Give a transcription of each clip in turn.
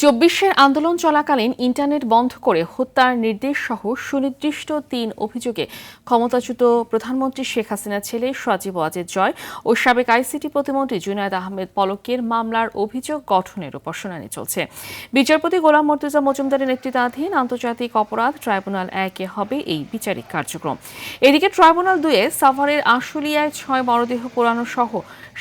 চব্বিশের আন্দোলন চলাকালীন ইন্টারনেট বন্ধ করে হত্যার নির্দেশ সহ সুনির্দিষ্ট ৩ অভিযোগে ক্ষমতাচ্যুত প্রধানমন্ত্রী শেখ হাসিনার ছেলে সজীব ওয়াজেদ জয় ও সাবেক আইসিটি প্রতিমন্ত্রী জুনায়েদ আহমেদ পলকের মামলার অভিযোগ গঠনের উপর শুনানি চলছে। বিচারপতি গোলাম মর্তুজা মজুমদারের নেতৃত্বাধীন আন্তর্জাতিক অপরাধ ট্রাইব্যুনাল ১-এ হবে এই বিচারিক কার্যক্রম। এদিকে ট্রাইব্যুনাল ২-এ সাভারের আশুলিয়ায় ৬ মরদেহ পোড়ানো সহ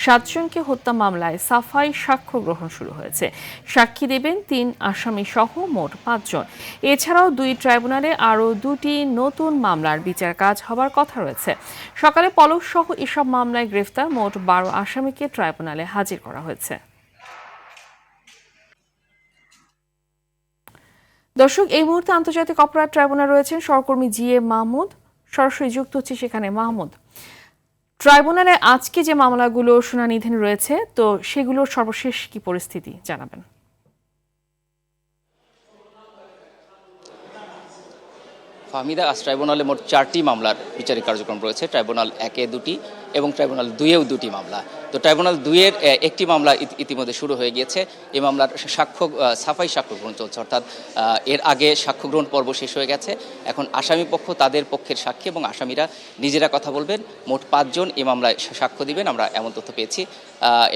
৭ জনকে হত্যা মামলায় সাফাই সাক্ষ্য গ্রহণ শুরু হয়েছে। সাক্ষী দেবেন ৩ আসামি সহ মোট ৫ জন। এছাড়াও ২ ট্রাইব্যুনালে আরও ২টি নতুন মামলার বিচার কাজ হবার কথা রয়েছে। সকালে পলক সহ এসব মামলায় গ্রেফতার মোট ১২ আসামিকে ট্রাইব্যুনালে হাজির করা হয়েছে। দর্শক, এই মুহূর্তে আন্তর্জাতিক অপরাধ ট্রাইব্যুনাল রয়েছেন সহকর্মী জি.এ. মাহমুদ। সরাসরি যুক্ত হচ্ছে সেখানে মাহমুদ। ট্রাইব্যুনালে আজকে যে মামলাগুলো শুনানিধীন রয়েছে, তো সেগুলোর সর্বশেষ কি পরিস্থিতি জানাবেন? ফাহমিদা, আজ ট্রাইব্যুনালে মোট 4টি মামলার বিচারিক কার্যক্রম রয়েছে। ট্রাইব্যুনাল 1-এ 2টি এবং ট্রাইব্যুনাল 2-এও 2টি মামলা। তো ট্রাইব্যুনাল 2-এর একটি মামলা ইতিমধ্যে শুরু হয়ে গিয়েছে। এই মামলার সাফাই সাক্ষ্য গ্রহণ চলছে, অর্থাৎ এর আগে সাক্ষ্য গ্রহণ পর্ব শেষ হয়ে গেছে। এখন আসামি পক্ষ তাদের পক্ষের সাক্ষী এবং আসামিরা নিজেরা কথা বলবেন। মোট 5 জন এই মামলায় সাক্ষ্য দিবেন, আমরা এমন তথ্য পেয়েছি।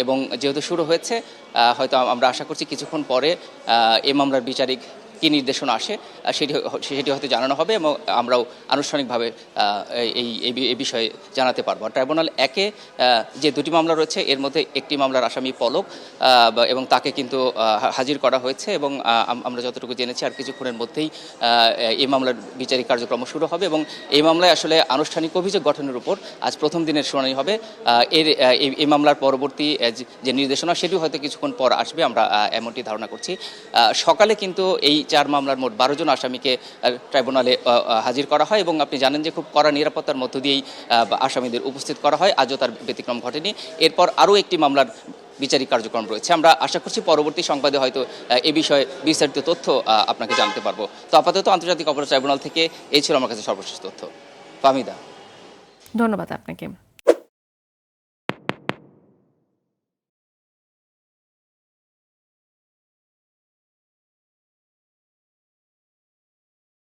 এবং যেহেতু শুরু হয়েছে, হয়তো আমরা আশা করছি কিছুক্ষণ পরে এই মামলার বিচারিক কী নির্দেশনা আসে সেটি হয়তো জানানো হবে এবং আমরাও আনুষ্ঠানিকভাবে এই বিষয়ে জানাতে পারবো। ট্রাইব্যুনাল 1-এ যে 2টি মামলা রয়েছে, এর মধ্যে একটি মামলার আসামি পলক এবং তাকে কিন্তু হাজির করা হয়েছে এবং আমরা যতটুকু জেনেছি আর কিছুক্ষণের মধ্যেই এই মামলার বিচারিক কার্যক্রম শুরু হবে এবং এই মামলায় আসলে আনুষ্ঠানিক অভিযোগ গঠনের উপর আজ প্রথম দিনের শুনানি হবে। এই মামলার পরবর্তী যে নির্দেশনা সেটিও হয়তো কিছুক্ষণ পর আসবে, আমরা এমনটি ধারণা করছি। সকালে কিন্তু এই 4 মামলার মোট 12 জন আসামিকে ট্রাইব্যুনালে হাজির করা হয় এবং আপনি জানেন যে খুব কড়া নিরাপত্তার মধ্য দিয়েই আসামিদের উপস্থিত করা হয়। আজও তার ব্যতিক্রম ঘটেনি। এরপর আরও একটি মামলার বিচারিক কার্যক্রম রয়েছে। আমরা আশা করছি পরবর্তী সংবাদে হয়তো এ বিষয়ে বিস্তারিত তথ্য আপনাকে জানতে পারবো। তো আপাতত আন্তর্জাতিক অপরাধ ট্রাইব্যুনাল থেকে এই ছিল আমার কাছে সর্বশেষ তথ্য। ফাহমিদা, ধন্যবাদ আপনাকে।